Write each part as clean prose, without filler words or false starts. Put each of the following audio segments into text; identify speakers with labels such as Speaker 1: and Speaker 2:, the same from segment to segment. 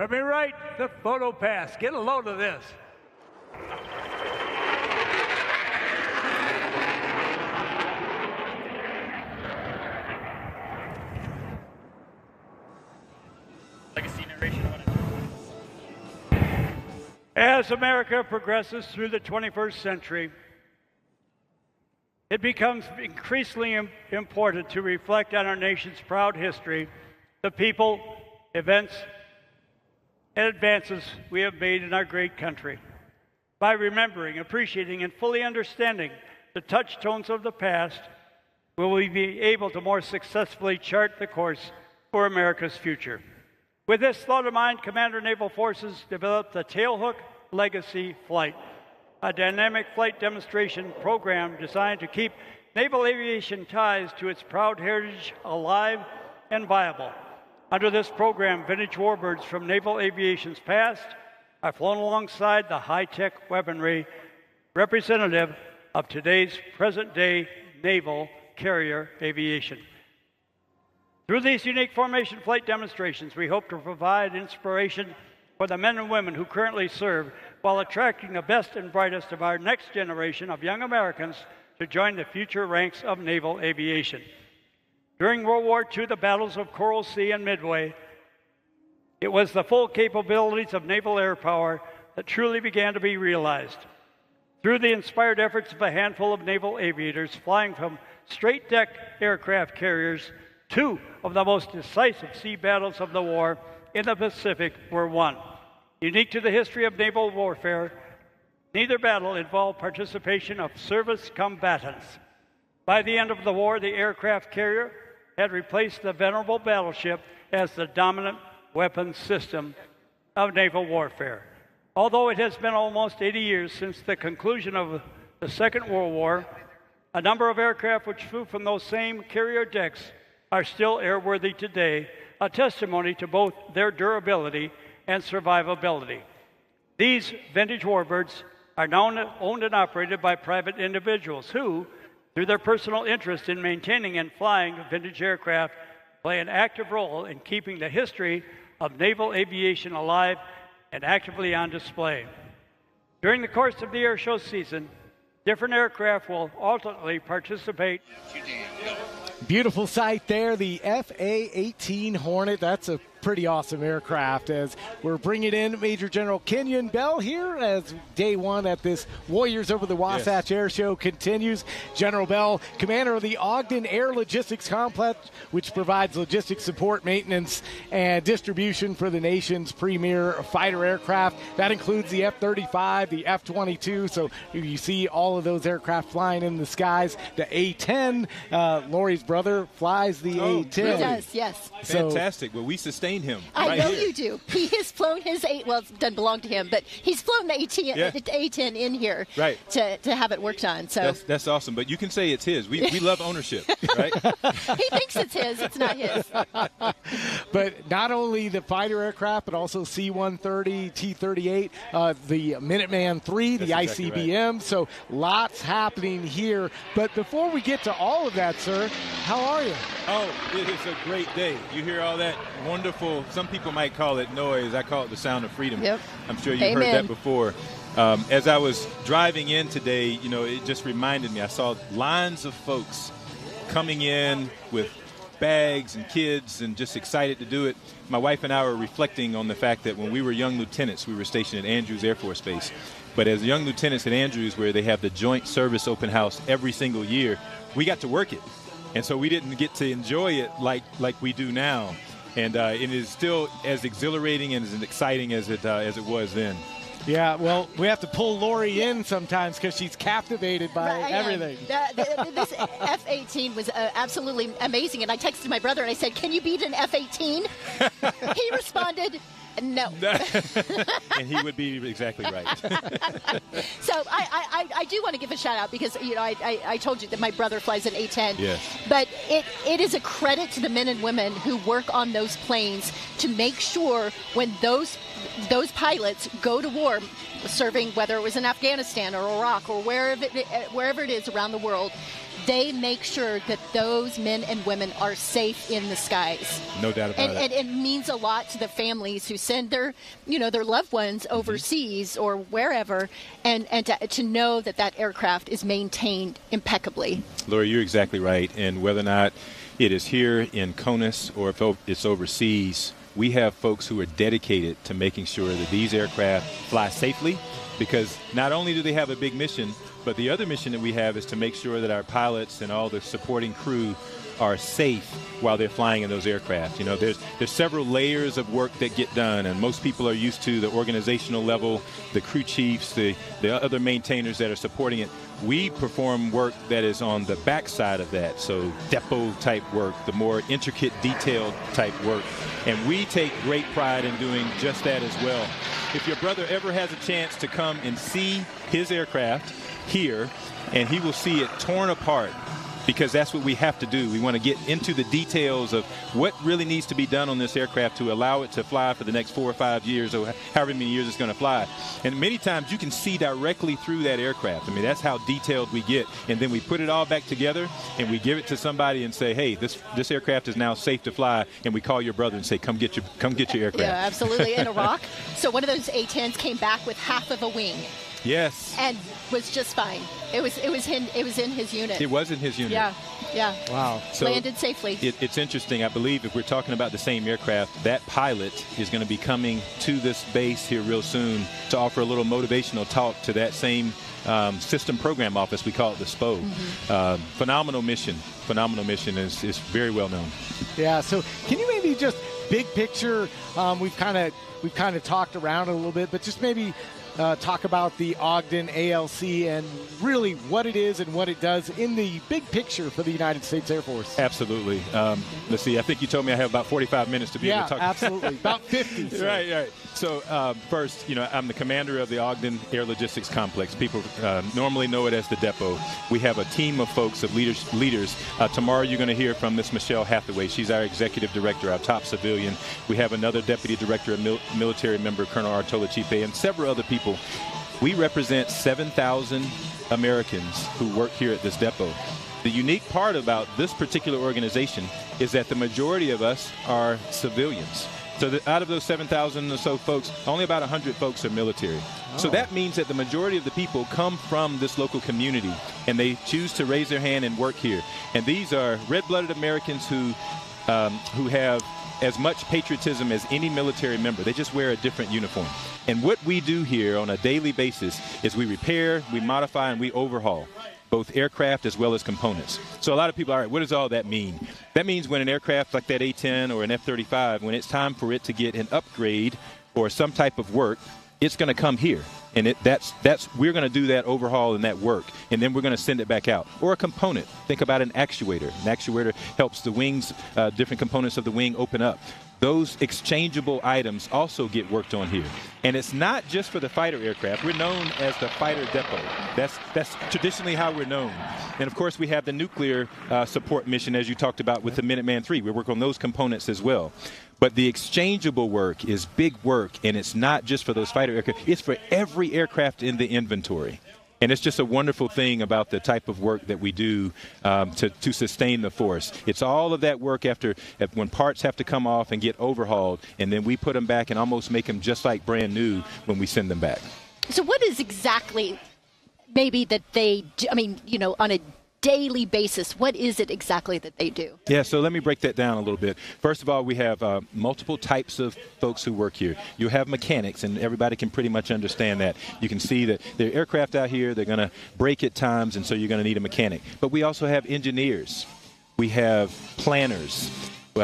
Speaker 1: Let me write the photo pass. Get a load of this.
Speaker 2: Legacy narration.
Speaker 1: As America progresses through the 21st century, it becomes increasingly important to reflect on our nation's proud history, the people, events, and advances we have made in our great country. By remembering, appreciating, and fully understanding the touchstones of the past, will we be able to more successfully chart the course for America's future. With this thought in mind, Commander Naval Forces developed the Tailhook Legacy Flight, a dynamic flight demonstration program designed to keep naval aviation ties to its proud heritage alive and viable. Under this program, vintage warbirds from naval aviation's past are flown alongside the high-tech weaponry representative of today's present-day naval carrier aviation. Through these unique formation flight demonstrations, we hope to provide inspiration for the men and women who currently serve while attracting the best and brightest of our next generation of young Americans to join the future ranks of naval aviation. During World War II, the battles of Coral Sea and Midway, it was the full capabilities of naval air power that truly began to be realized. Through the inspired efforts of a handful of naval aviators flying from straight-deck aircraft carriers, two of the most decisive sea battles of the war in the Pacific were won. Unique to the history of naval warfare, neither battle involved participation of service combatants. By the end of the war, the aircraft carrier had replaced the venerable battleship as the dominant weapons system of naval warfare. Although it has been almost 80 years since the conclusion of the Second World War, a number of aircraft which flew from those same carrier decks are still airworthy today, a testimony to both their durability and survivability. These vintage warbirds are now owned and operated by private individuals who, through their personal interest in maintaining and flying vintage aircraft, play an active role in keeping the history of naval aviation alive and actively on display. During the course of the air show season, different aircraft will ultimately participate.
Speaker 3: Beautiful sight there, the FA-18 Hornet. That's a pretty awesome aircraft as we're bringing in Major General Kenyon Bell here as day one at this Warriors Over the Wasatch Air Show continues. General Bell, commander of the Ogden Air Logistics Complex, which provides logistics support, maintenance, and distribution for the nation's premier fighter aircraft. That includes the F-35, the F-22, so you see all of those aircraft flying in the skies. The A-10, Lori's brother flies the A-10.
Speaker 4: He does, yes.
Speaker 5: Fantastic. Well, we sustain him.
Speaker 4: I know you do. He has flown his well, it doesn't belong to him, but he's flown the A-10 in here to have it worked on. So
Speaker 5: that's awesome. But you can say it's his. We love ownership, right?
Speaker 4: He thinks it's his. It's not his.
Speaker 3: But not only the fighter aircraft, but also C-130, T-38, the Minuteman III, the ICBM. Right. So lots happening here. But before we get to all of that, sir, how are you?
Speaker 5: Oh, it is a great day. You hear all that wonderful, some people might call it noise. I call it the sound of freedom.
Speaker 4: Yep.
Speaker 5: I'm sure you've heard that before. As I was driving in today, it just reminded me. I saw lines of folks coming in with bags and kids and just excited to do it. My wife and I were reflecting on the fact that when we were young lieutenants, we were stationed at Andrews Air Force Base. But as young lieutenants at Andrews, where they have the Joint Service Open House every single year, we got to work it. And so we didn't get to enjoy it like we do now. And it is still as exhilarating and as exciting as it was then.
Speaker 3: Yeah, well, we have to pull Lori in sometimes because she's captivated by everything.
Speaker 4: This F-18 was absolutely amazing. And I texted my brother and I said, "Can you beat an F-18?" He responded, "No."
Speaker 5: And he would be exactly right.
Speaker 4: So I do want to give a shout out because I told you that my brother flies an A-10.
Speaker 5: Yes.
Speaker 4: But it is a credit to the men and women who work on those planes to make sure when those pilots go to war, serving whether it was in Afghanistan or Iraq or wherever it is around the world, they make sure that those men and women are safe in the skies.
Speaker 5: No doubt about it.
Speaker 4: And it means a lot to the families who send their loved ones overseas or wherever, and to know that aircraft is maintained impeccably.
Speaker 5: Lori, you're exactly right. And whether or not it is here in CONUS or if it's overseas, we have folks who are dedicated to making sure that these aircraft fly safely, because not only do they have a big mission, but the other mission that we have is to make sure that our pilots and all the supporting crew are safe while they're flying in those aircraft. There's several layers of work that get done, and most people are used to the organizational level, the crew chiefs, the other maintainers that are supporting it. We perform work that is on the backside of that, so depot type work, the more intricate, detailed type work, and we take great pride in doing just that as well. If your brother ever has a chance to come and see his aircraft here, and he will see it torn apart, because that's what we have to do. We want to get into the details of what really needs to be done on this aircraft to allow it to fly for the next 4 or 5 years, or however many years it's going to fly. And many times you can see directly through that aircraft. I mean, that's how detailed we get. And then we put it all back together and we give it to somebody and say, hey, this aircraft is now safe to fly. And we call your brother and say, come get your aircraft.
Speaker 4: Yeah, absolutely. In Iraq, so one of those A-10s came back with half of a wing.
Speaker 5: Yes.
Speaker 4: And was just fine. It was in his unit.
Speaker 5: It was in his unit.
Speaker 4: Yeah.
Speaker 3: Wow.
Speaker 5: So
Speaker 4: landed safely.
Speaker 5: It's interesting. I believe if we're talking about the same aircraft, that pilot is going to be coming to this base here real soon to offer a little motivational talk to that same system program office. We call it the SPO. Phenomenal mission. Is very well known.
Speaker 3: Yeah. So can you maybe just big picture? We've kind of talked around it a little bit, but just maybe talk about the Ogden ALC and really what it is and what it does in the big picture for the United States Air Force.
Speaker 5: Absolutely. Let's see. I think you told me I have about 45 minutes to be able to talk.
Speaker 3: Yeah, absolutely. About 50. So.
Speaker 5: Right. So first, I'm the commander of the Ogden Air Logistics Complex. People normally know it as the depot. We have a team of folks, of leaders. Tomorrow you're going to hear from Miss Michelle Hathaway. She's our executive director, our top civilian. We have another deputy director, a military member, Colonel Artola Chipe, and several other people. We represent 7,000 Americans who work here at this depot. The unique part about this particular organization is that the majority of us are civilians. So out of those 7,000 or so folks, only about 100 folks are military. Oh. So that means that the majority of the people come from this local community, and they choose to raise their hand and work here. And these are red-blooded Americans who have as much patriotism as any military member. They just wear a different uniform. And what we do here on a daily basis is we repair, we modify, and we overhaul both aircraft as well as components. So a lot of people, all right, what does all that mean? That means when an aircraft like that A-10 or an F-35, when it's time for it to get an upgrade or some type of work, it's going to come here. And we're going to do that overhaul and that work, and then we're going to send it back out. Or a component. Think about an actuator. An actuator helps the wings, different components of the wing open up. Those exchangeable items also get worked on here. And it's not just for the fighter aircraft. We're known as the fighter depot. That's traditionally how we're known. And, of course, we have the nuclear support mission, as you talked about, with the Minuteman III. We work on those components as well. But the exchangeable work is big work, and it's not just for those fighter aircraft. It's for every aircraft in the inventory. And it's just a wonderful thing about the type of work that we do to sustain the force. It's all of that work when parts have to come off and get overhauled, and then we put them back and almost make them just like brand new when we send them back.
Speaker 4: So what is exactly maybe that they do, on a daily basis, what is it exactly that they do?
Speaker 5: Yeah, so let me break that down a little bit. First of all, we have multiple types of folks who work here. You have mechanics, and everybody can pretty much understand that. You can see that there are aircraft out here, they're going to break at times, and so you're going to need a mechanic. But we also have engineers. We have planners.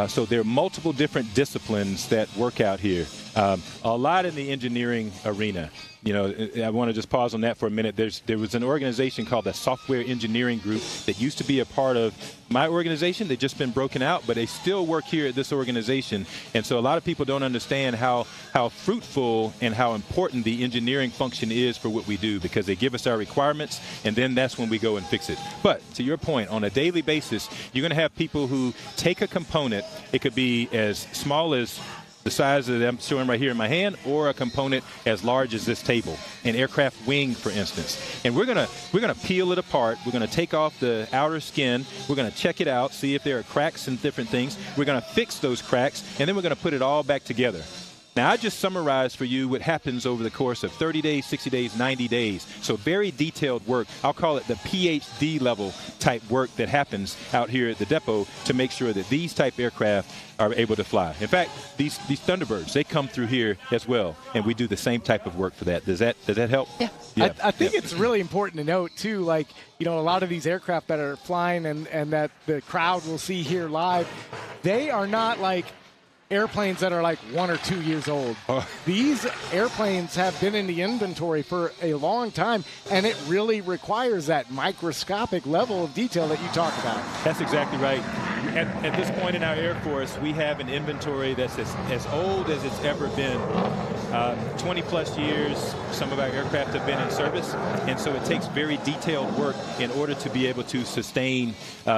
Speaker 5: So there are multiple different disciplines that work out here. A lot in the engineering arena. I want to just pause on that for a minute. There was an organization called the Software Engineering Group that used to be a part of my organization. They've just been broken out, but they still work here at this organization. And so a lot of people don't understand how fruitful and how important the engineering function is for what we do, because they give us our requirements, and then that's when we go and fix it. But to your point, on a daily basis, you're going to have people who take a component. It could be as small as the size that I'm showing right here in my hand, or a component as large as this table, an aircraft wing, for instance. And we're gonna peel it apart. We're gonna take off the outer skin. We're gonna check it out, see if there are cracks and different things. We're gonna fix those cracks, and then we're gonna put it all back together. Now, I just summarized for you what happens over the course of 30 days, 60 days, 90 days. So very detailed work. I'll call it the PhD level type work that happens out here at the depot to make sure that these type aircraft are able to fly. In fact, these Thunderbirds, they come through here as well, and we do the same type of work for that. Does that help?
Speaker 4: Yeah.
Speaker 3: Yeah. I think it's really important to note, too, like, a lot of these aircraft that are flying and that the crowd will see here live, they are not like airplanes that are like 1 or 2 years old. These airplanes have been in the inventory for a long time, and it really requires that microscopic level of detail that you talk about.
Speaker 5: That's exactly right. At this point in our Air Force, we have an inventory that's as old as it's ever been. 20 plus years, some of our aircraft have been in service, and so it takes very detailed work in order to be able to sustain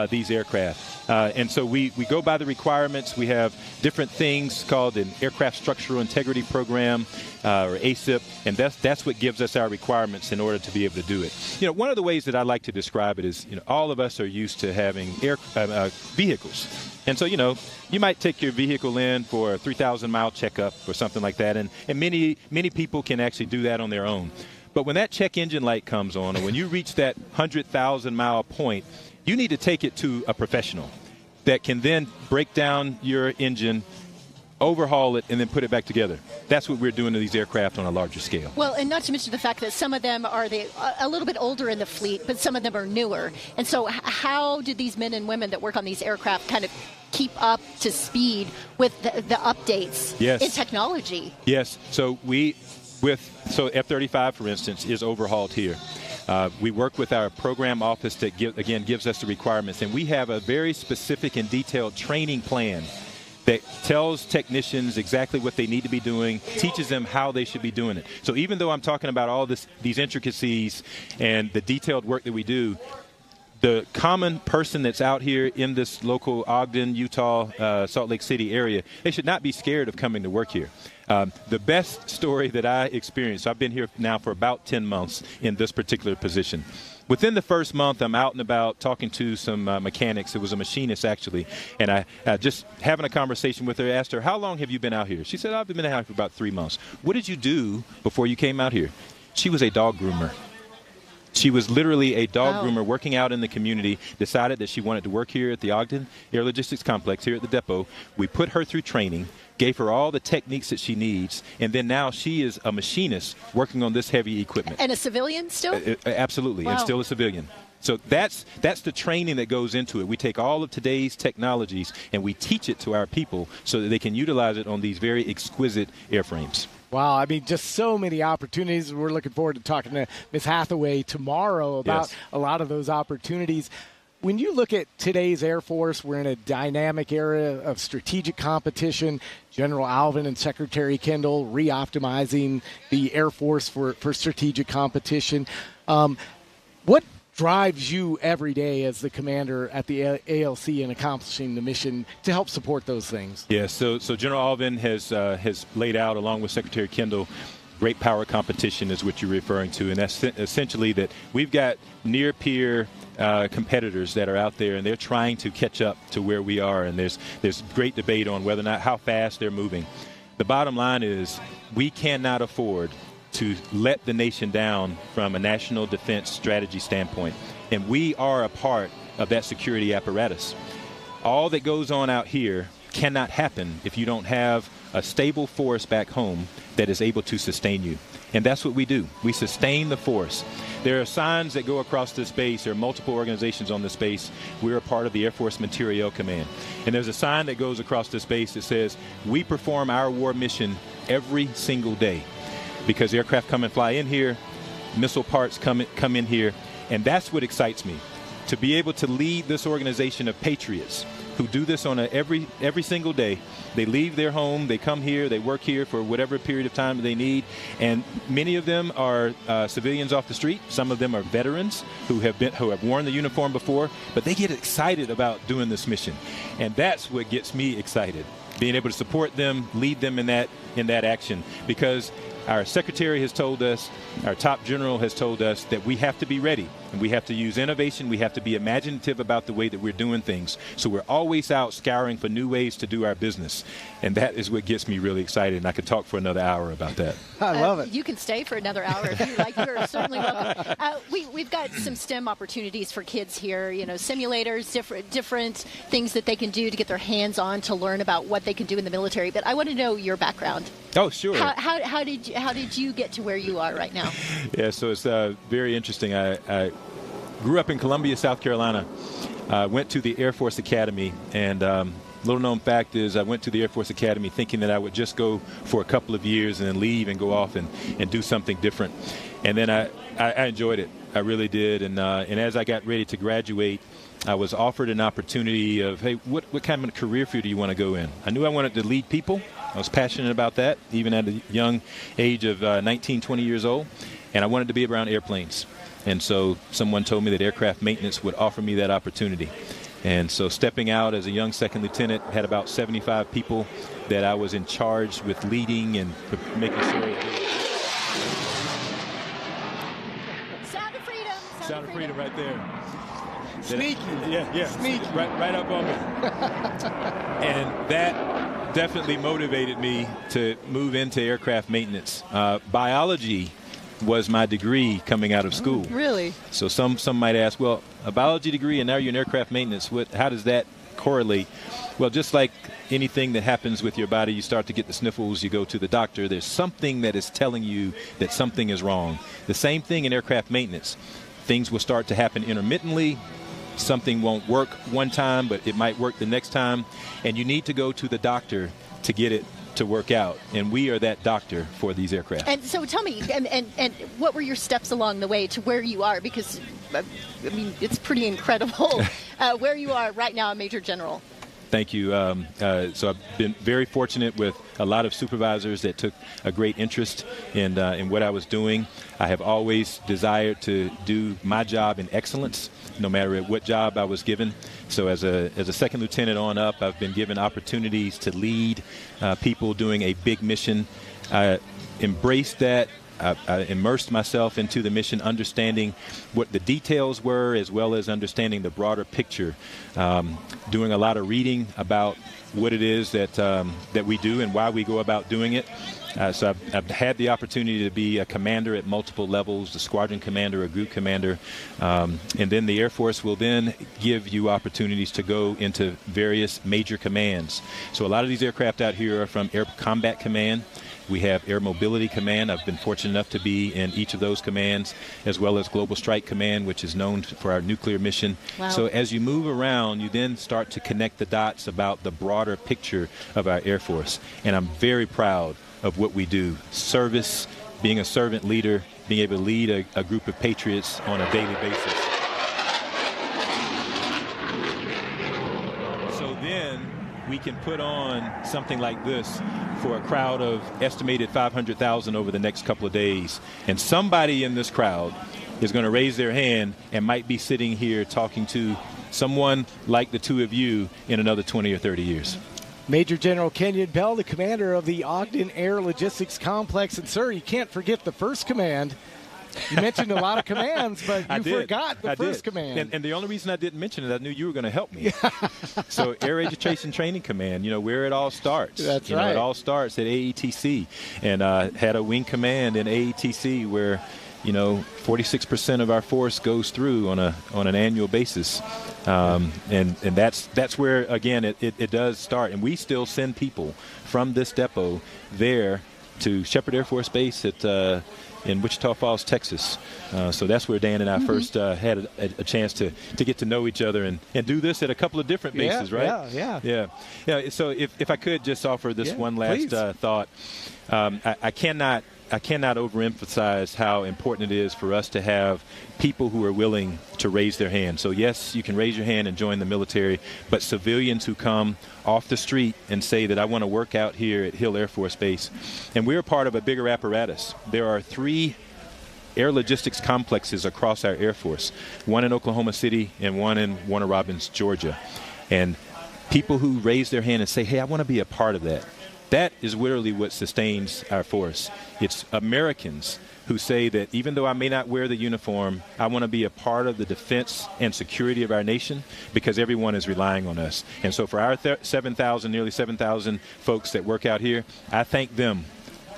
Speaker 5: these aircraft. And so we go by the requirements. We have different things called an Aircraft Structural Integrity Program, or ASIP, and that's what gives us our requirements in order to be able to do it. One of the ways that I like to describe it is, all of us are used to having vehicles. And so, you might take your vehicle in for a 3,000-mile checkup or something like that, and many people can actually do that on their own. But when that check engine light comes on, or when you reach that 100,000-mile point, you need to take it to a professional that can then break down your engine, overhaul it, and then put it back together. That's what we're doing to these aircraft on a larger scale.
Speaker 4: Well, and not to mention the fact that some of them are a little bit older in the fleet, but some of them are newer. And so how do these men and women that work on these aircraft kind of keep up to speed with the updates in technology?
Speaker 5: Yes. So F-35, for instance, is overhauled here. We work with our program office that, gives us the requirements. And we have a very specific and detailed training plan that tells technicians exactly what they need to be doing, teaches them how they should be doing it. So even though I'm talking about all these intricacies and the detailed work that we do, the common person that's out here in this local Ogden, Utah, Salt Lake City area, they should not be scared of coming to work here. The best story that I experienced, I've been here now for about 10 months in this particular position. Within the first month, I'm out and about talking to some mechanics. It was a machinist, actually. And I just having a conversation with her, asked her, how long have you been out here? She said, I've been out here for about 3 months. What did you do before you came out here? She was a dog groomer. She was literally a dog groomer working out in the community, decided that she wanted to work here at the Ogden Air Logistics Complex here at the depot. We put her through training, gave her all the techniques that she needs, and then now she is a machinist working on this heavy equipment.
Speaker 4: And a civilian still?
Speaker 5: Absolutely, and still a civilian. So that's the training that goes into it. We take all of today's technologies and we teach it to our people so that they can utilize it on these very exquisite airframes.
Speaker 3: Wow, I mean, just so many opportunities. We're looking forward to talking to Ms. Hathaway tomorrow about a lot of those opportunities. When you look at today's Air Force, we're in a dynamic era of strategic competition. General Alvin and Secretary Kendall re-optimizing the Air Force for strategic competition. What drives you every day as the commander at the ALC in accomplishing the mission to help support those things?
Speaker 5: Yeah, so General Alvin has laid out, along with Secretary Kendall, great power competition is what you're referring to, and that's essentially that we've got near-peer competitors that are out there, and they're trying to catch up to where we are, and there's great debate on whether or not how fast they're moving. The bottom line is we cannot afford to let the nation down from a national defense strategy standpoint, and we are a part of that security apparatus. All that goes on out here cannot happen if you don't have a stable force back home that is able to sustain you. And that's what we do. We sustain the force. There are signs that go across this base. There are multiple organizations on this base. We're a part of the Air Force Materiel Command. And there's a sign that goes across this base that says, we perform our war mission every single day. Because aircraft come and fly in here, missile parts come in here, and that's what excites me. To be able to lead this organization of patriots who do this on every single day. They leave their home, they come here, they work here for whatever period of time they need, and many of them are civilians off the street. Some of them are veterans who have worn the uniform before, but they get excited about doing this mission, and that's what gets me excited. being able to support them, lead them in that action, because our secretary has told us, our top general has told us that we have to be ready, and we have to use innovation. We have to be imaginative about the way that we're doing things. So we're always out scouring for new ways to do our business, and that is what gets me really excited. And I could talk for another hour about that.
Speaker 3: I love it.
Speaker 4: You can stay for another hour if you like. You're certainly welcome. We've got some STEM opportunities for kids here. You know, simulators, different things that they can do to get their hands on to learn about what they can do in the military. But I want to know your background.
Speaker 5: Oh, sure.
Speaker 4: How did you get to where you are right now?
Speaker 5: Yeah, so it's very interesting. I grew up in Columbia, South Carolina. Went to the Air Force Academy, and little known fact is I went to the Air Force Academy thinking that I would just go for a couple of years and then leave and go off and do something different. And then I enjoyed it. I really did. And as I got ready to graduate, I was offered an opportunity of, hey, what kind of career field do you want to go in? I knew I wanted to lead people. I was passionate about that, even at a young age of 19, 20 years old. And I wanted to be around airplanes. And so someone told me that aircraft maintenance would offer me that opportunity. And so stepping out as a young second lieutenant, had about 75 people that I was in charge with leading and making sure.
Speaker 4: Sound of freedom.
Speaker 5: Sound of freedom right there.
Speaker 3: Sneaky.
Speaker 5: Yeah.
Speaker 3: Sneaky.
Speaker 5: Right up on me. And that definitely motivated me to move into aircraft maintenance. Biology was my degree coming out of school.
Speaker 4: Really?
Speaker 5: So some might ask, well, a biology degree and now you're in aircraft maintenance. How does that correlate? Well, just like anything that happens with your body, you start to get the sniffles, you go to the doctor. There's something that is telling you that something is wrong. The same thing in aircraft maintenance. Things will start to happen intermittently. Something won't work one time, but it might work the next time. And you need to go to the doctor to get it to work out, and we are that doctor for these aircraft.
Speaker 4: And so tell me, and what were your steps along the way to where you are? Because, I mean, it's pretty incredible where you are right now, Major General.
Speaker 5: Thank you. So I've been very fortunate with a lot of supervisors that took a great interest in what I was doing. I have always desired to do my job in excellence, no matter what job I was given. So as a second lieutenant on up, I've been given opportunities to lead people doing a big mission. I embraced that. I immersed myself into the mission, understanding what the details were, as well as understanding the broader picture. Doing a lot of reading about what it is that we do and why we go about doing it. So I've had the opportunity to be a commander at multiple levels, a squadron commander, a group commander, and then the Air Force will then give you opportunities to go into various major commands. So a lot of these aircraft out here are from Air Combat Command. We have Air Mobility Command. I've been fortunate enough to be in each of those commands, as well as Global Strike Command, which is known for our nuclear mission.
Speaker 4: Wow.
Speaker 5: So as you move around, you then start to connect the dots about the broader picture of our Air Force. And I'm very proud of what we do. Service, being a servant leader, being able to lead a group of patriots on a daily basis. So then we can put on something like this for a crowd of estimated 500,000 over the next couple of days. And somebody in this crowd is going to raise their hand and might be sitting here talking to someone like the two of you in another 20 or 30 years.
Speaker 3: Major General Kenyon Bell, the commander of the Ogden Air Logistics Complex. And, sir, you can't forget the first command. You mentioned a lot of commands, but you forgot the first command.
Speaker 5: And the only reason I didn't mention it, I knew you were going to help me. So Air Education Training Command, where it all starts.
Speaker 3: That's right.
Speaker 5: It all starts at AETC. And had a wing command in AETC where, 46% of our force goes through on an annual basis. And that's where, again, it does start. And we still send people from this depot there to Shepherd Air Force Base in Wichita Falls, Texas. So that's where Dan and I first had a chance to get to know each other and do this at a couple of different bases, right? Yeah. So if I could just offer this one last thought. I cannot overemphasize how important it is for us to have people who are willing to raise their hand. So yes, you can raise your hand and join the military, but civilians who come off the street and say that I want to work out here at Hill Air Force Base, and we're part of a bigger apparatus. There are 3 air logistics complexes across our Air Force, one in Oklahoma City and one in Warner Robins, Georgia. And people who raise their hand and say, hey, I want to be a part of that. That is literally what sustains our force. It's Americans who say that even though I may not wear the uniform, I want to be a part of the defense and security of our nation because everyone is relying on us. And so for our nearly 7,000 folks that work out here, I thank them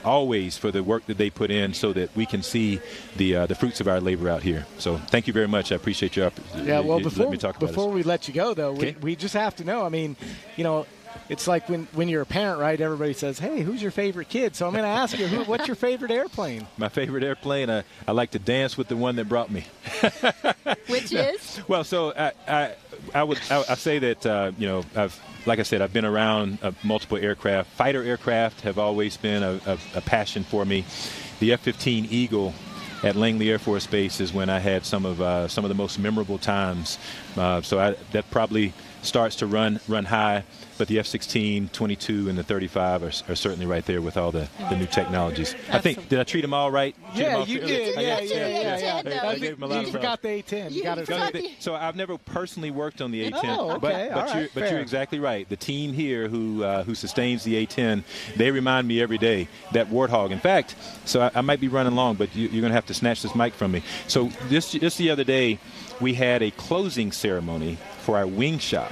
Speaker 5: always for the work that they put in so that we can see the fruits of our labor out here. So thank you very much. I appreciate your opportunity.
Speaker 3: Yeah, well,
Speaker 5: before
Speaker 3: we let you go, though,
Speaker 5: okay.
Speaker 3: we just have to know. I mean, it's like when you're a parent, right? Everybody says, hey, who's your favorite kid? So I'm going to ask you, what's your favorite airplane?
Speaker 5: My favorite airplane, I like to dance with the one that brought me.
Speaker 4: Which is?
Speaker 5: Well, so I say that, like I said, I've been around multiple aircraft. Fighter aircraft have always been a passion for me. The F-15 Eagle at Langley Air Force Base is when I had some of the most memorable times. That probably starts to run high, but the F-16, 22, and the 35 are certainly right there with all the new technologies.
Speaker 4: Absolutely.
Speaker 5: I think, did I treat them all right?
Speaker 3: Yeah, you did. Yeah.
Speaker 5: I gave them a lot
Speaker 3: You
Speaker 5: of
Speaker 3: forgot the A-10.
Speaker 5: So I've never personally worked on the A-10,
Speaker 3: Oh, okay.
Speaker 5: but you're exactly right. The team here who sustains the A-10, they remind me every day that Warthog. In fact, so I might be running long, but you're going to have to snatch this mic from me. So just the other day, we had a closing ceremony for our wing shop,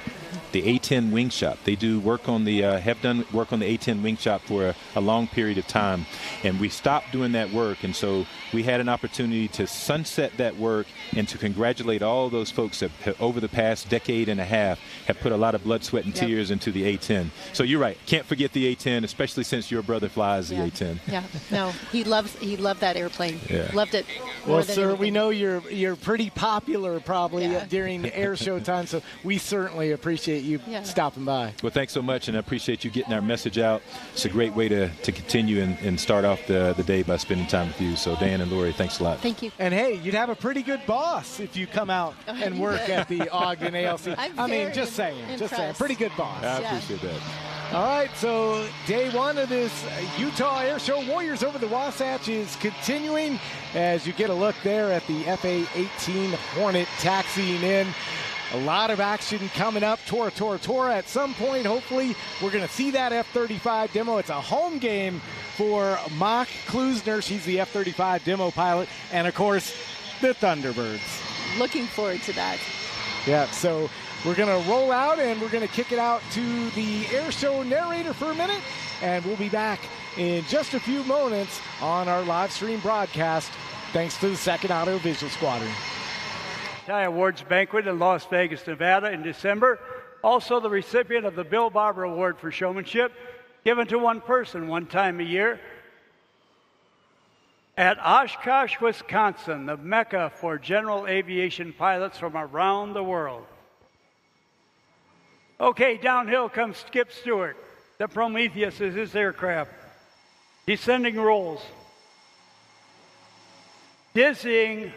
Speaker 5: the A-10 wing shop. They do work on have done work on the A-10 wing shop for a long period of time, and we stopped doing that work, and so we had an opportunity to sunset that work and to congratulate all those folks that over the past decade and a half have put a lot of blood, sweat, and tears into the A-10. So you're right, can't forget the A-10, especially since your brother flies the A-10.
Speaker 4: Yeah, no, he loved that airplane.
Speaker 5: Yeah.
Speaker 4: Loved it.
Speaker 3: Well, sir, we know you're pretty popular probably during air show time, so we certainly appreciate you stopping by.
Speaker 5: Well, thanks so much, and I appreciate you getting our message out. It's a great way to continue and start off the day by spending time with you. So, Dan and Lori, thanks a lot.
Speaker 4: Thank you.
Speaker 3: And, hey, you'd have a pretty good boss if you come out and work at the Ogden ALC. I mean, just saying. Pretty good boss.
Speaker 5: I appreciate that.
Speaker 3: All right, so day one of this Utah Air Show, Warriors over the Wasatch, is continuing as you get a look there at the FA-18 Hornet taxiing in. A lot of action coming up. Tora. At some point, hopefully, we're going to see that F-35 demo. It's a home game for Mock Klusner. She's the F-35 demo pilot. And, of course, the Thunderbirds.
Speaker 4: Looking forward to that.
Speaker 3: Yeah, so we're going to roll out, and we're going to kick it out to the air show narrator for a minute. And we'll be back in just a few moments on our live stream broadcast, thanks to the 2nd Auto Visual Squadron.
Speaker 1: Awards banquet in Las Vegas, Nevada in December. Also the recipient of the Bill Barber Award for Showmanship, given to one person one time a year. At Oshkosh, Wisconsin, the mecca for general aviation pilots from around the world. Okay, downhill comes Skip Stewart. The Prometheus is his aircraft. Descending rolls. Dizzying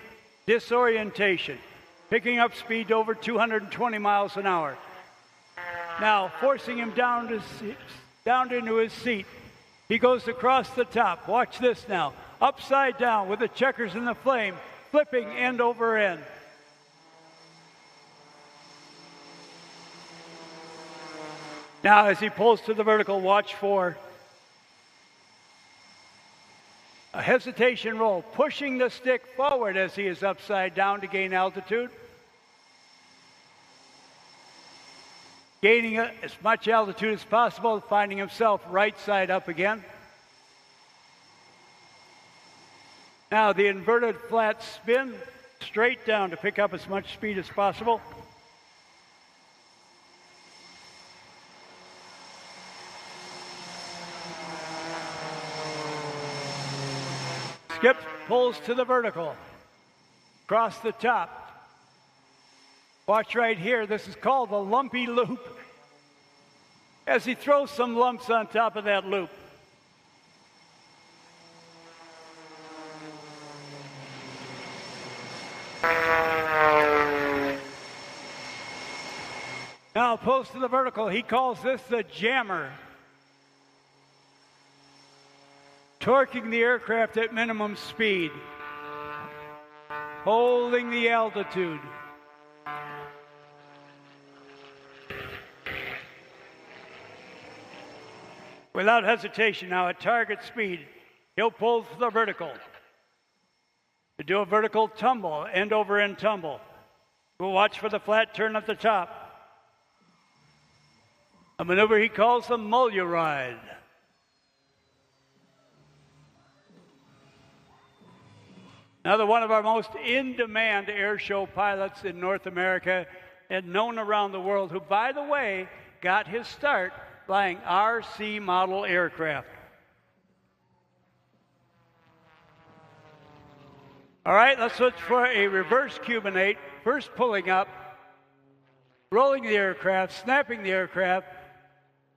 Speaker 1: disorientation. Picking up speed to over 220 miles an hour. Now, forcing him down into his seat. He goes across the top. Watch this now. Upside down with the checkers in the flame, flipping end over end. Now, as he pulls to the vertical, watch for a hesitation roll, pushing the stick forward as he is upside down to gain altitude. Gaining as much altitude as possible, finding himself right side up again. Now the inverted flat spin, straight down to pick up as much speed as possible. Skip pulls to the vertical, across the top. Watch right here, this is called the lumpy loop. As he throws some lumps on top of that loop. Now pulls to the vertical, he calls this the jammer. Torquing the aircraft at minimum speed, holding the altitude. Without hesitation now at target speed, he'll pull to the vertical. To do a vertical tumble, end over end tumble. We'll watch for the flat turn at the top. A maneuver he calls the Muller ride. Another one of our most in-demand air show pilots in North America and known around the world, who, by the way, got his start flying RC model aircraft. All right, let's switch for a reverse Cubanate. First pulling up, rolling the aircraft, snapping the aircraft,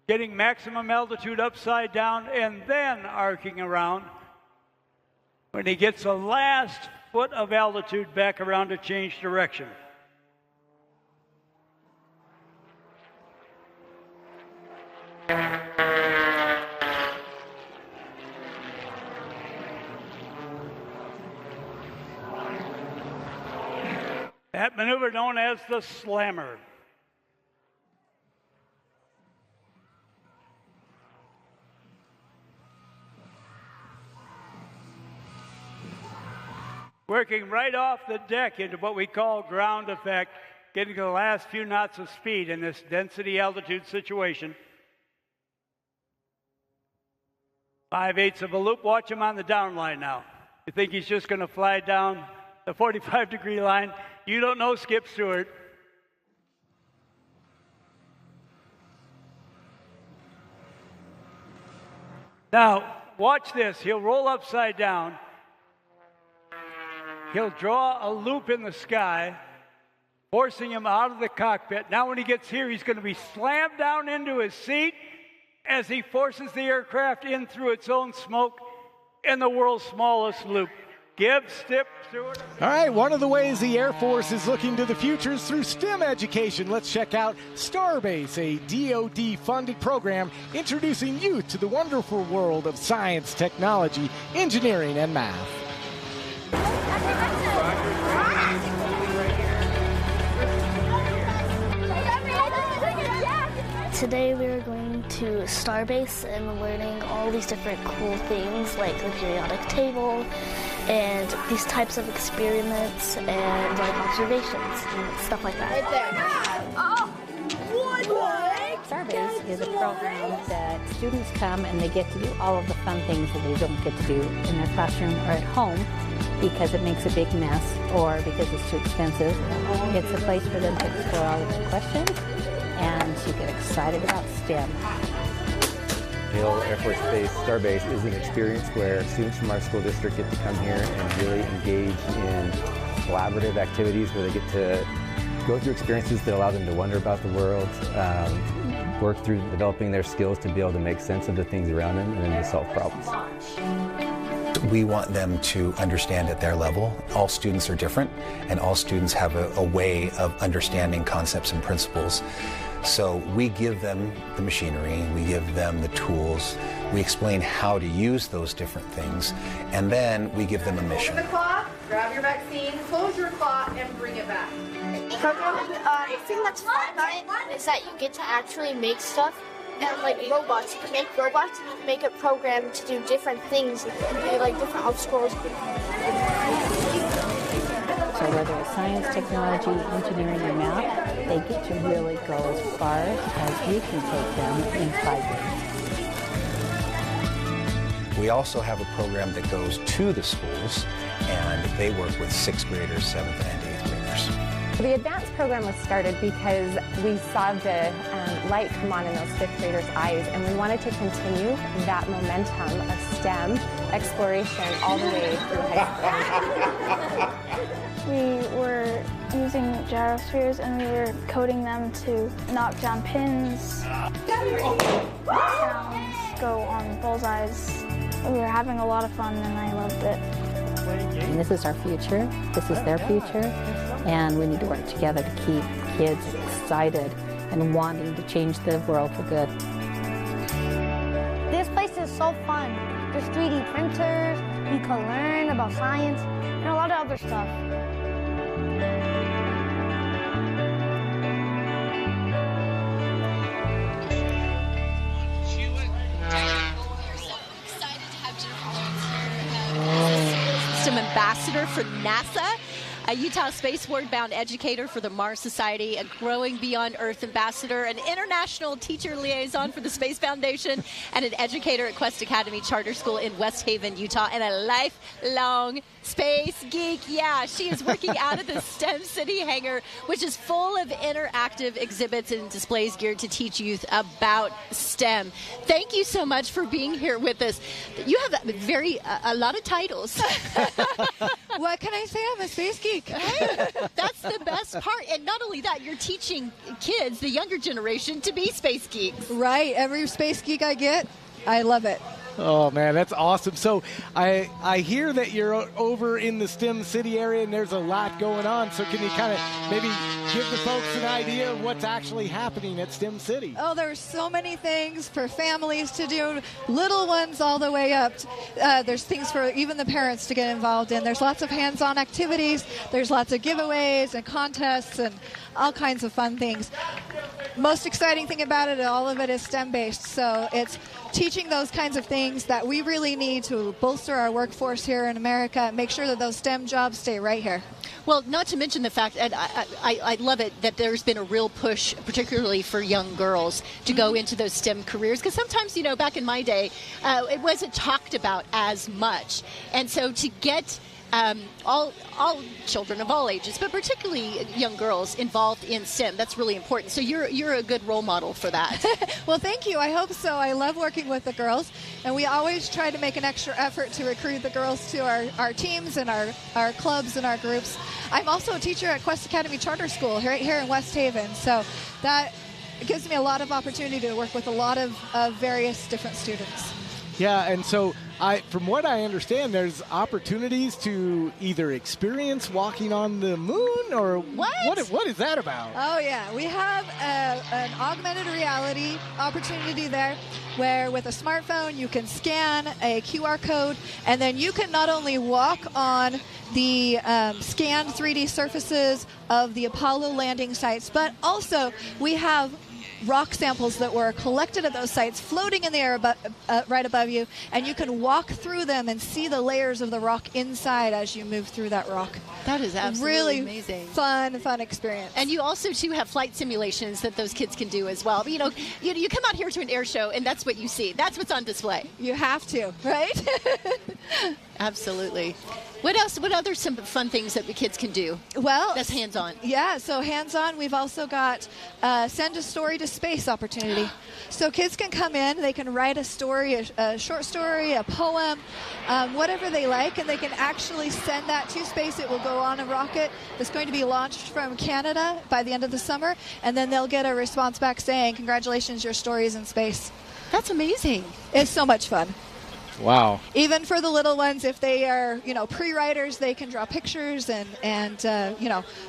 Speaker 1: getting maximum altitude upside down, and then arcing around. When he gets the last foot of altitude back around to change direction. That maneuver known as the slammer. Working right off the deck into what we call ground effect, getting to the last few knots of speed in this density altitude situation. 5/8 of a loop. Watch him on the down line now. You think he's just going to fly down the 45-degree line? You don't know Skip Stewart. Now, watch this. He'll roll upside down. He'll draw a loop in the sky, forcing him out of the cockpit. Now when he gets here, he's going to be slammed down into his seat as he forces the aircraft in through its own smoke in the world's smallest loop. Give Skip Stewart.
Speaker 3: All right, one of the ways the Air Force is looking to the future is through STEM education. Let's check out Starbase, a DoD-funded program introducing youth to the wonderful world of science, technology, engineering, and math.
Speaker 6: Today we are going to Starbase and learning all these different cool things like the periodic table and these types of experiments and like observations and stuff like that.
Speaker 7: Right there. Oh, what?
Speaker 8: Starbase is a program that students come and they get to do all of the fun things that they don't get to do in their classroom or at home because it makes a big mess or because it's too expensive. It's a place for them to explore all of their questions and to get excited about STEM.
Speaker 9: Hill Air Force Base Starbase is an experience where students from our school district get to come here and really engage in collaborative activities where they get to go through experiences that allow them to wonder about the world, work through developing their skills to be able to make sense of the things around them and then to solve problems.
Speaker 10: We want them to understand at their level. All students are different and all students have a way of understanding concepts and principles. So we give them the machinery, we give them the tools, we explain how to use those different things, and then we give them a mission.
Speaker 7: Open the cloth, grab your vaccine, close your cloth, and bring it back.
Speaker 6: The thing that's fun about it is that you get to actually make stuff and like robots. You can make robots and you can make a program to do different things and do like different obstacles.
Speaker 8: So whether it's science, technology, engineering, or math, they get to really go as far as we can take them in 5 years.
Speaker 10: We also have a program that goes to the schools and they work with 6th graders, 7th and 8th graders.
Speaker 11: The advanced program was started because we saw the light come on in those 5th graders' eyes, and we wanted to continue that momentum of STEM exploration all the way through high school.
Speaker 6: We were using gyrospheres and we were coding them to knock down pins, sounds, go on bullseyes. We were having a lot of fun and I loved it.
Speaker 8: And this is our future, this is their future, and we need to work together to keep kids excited and wanting to change the world for good.
Speaker 6: This place is so fun. There's 3D printers, you can learn about science, and a lot of other stuff.
Speaker 7: Chew it.
Speaker 4: ambassador for NASA, a Utah spaceport-bound educator for the Mars Society, a Growing Beyond Earth ambassador, an international teacher liaison for the Space Foundation, and an educator at Quest Academy Charter School in West Haven, Utah, and a lifelong space geek. Yeah, she is working out of the STEM City hangar, which is full of interactive exhibits and displays geared to teach youth about STEM. Thank you so much for being here with us. You have a lot of titles.
Speaker 12: What can I say? I'm a space geek.
Speaker 4: Hey, that's the best part. And not only that, you're teaching kids, the younger generation, to be space geeks.
Speaker 12: Right. Every space geek I get, I love it.
Speaker 3: Oh, man, that's awesome. So I hear that you're over in the STEM City area, and there's a lot going on. So can you kind of maybe give the folks an idea of what's actually happening at STEM City?
Speaker 12: Oh, there's so many things for families to do, little ones all the way up. There's things for even the parents to get involved in. There's lots of hands-on activities. There's lots of giveaways and contests and all kinds of fun things. Most exciting thing about it, all of it is STEM-based. So it's teaching those kinds of things that we really need to bolster our workforce here in America and make sure that those STEM jobs stay right here.
Speaker 4: Well, not to mention the fact, and I love it, that there's been a real push, particularly for young girls, to go into those STEM careers. Because sometimes, back in my day, it wasn't talked about as much. And so to get all children of all ages, but particularly young girls involved in STEM, that's really important. So you're a good role model for that.
Speaker 12: Well, thank you. I hope so. I love working with the girls, and we always try to make an extra effort to recruit the girls to our teams and our clubs and our groups. I'm also a teacher at Quest Academy Charter School right here in West Haven, so that gives me a lot of opportunity to work with a lot of various different students.
Speaker 3: Yeah, and so from what I understand, there's opportunities to either experience walking on the moon, or what is that about?
Speaker 12: Oh, yeah. We have an augmented reality opportunity there where with a smartphone you can scan a QR code, and then you can not only walk on the scanned 3D surfaces of the Apollo landing sites, but also we have rock samples that were collected at those sites floating in the air right above you, and you can walk through them and see the layers of the rock inside as you move through that rock.
Speaker 4: That is absolutely
Speaker 12: really
Speaker 4: amazing.
Speaker 12: Fun experience.
Speaker 4: And you also, too, have flight simulations that those kids can do as well. But, you come out here to an air show, and that's what you see. That's what's on display.
Speaker 12: You have to, right?
Speaker 4: Absolutely. What else? What other some fun things that the kids can do?
Speaker 12: Well,
Speaker 4: that's hands-on.
Speaker 12: Yeah, so hands-on. We've also got send a story to space opportunity. So kids can come in, they can write a story, a short story, a poem, whatever they like, and they can actually send that to space. It will go on a rocket that's going to be launched from Canada by the end of the summer, and then they'll get a response back saying, "Congratulations, your story is in space."
Speaker 4: That's amazing.
Speaker 12: It's so much fun.
Speaker 3: Wow.
Speaker 12: Even for the little ones, if they are, pre-writers, they can draw pictures and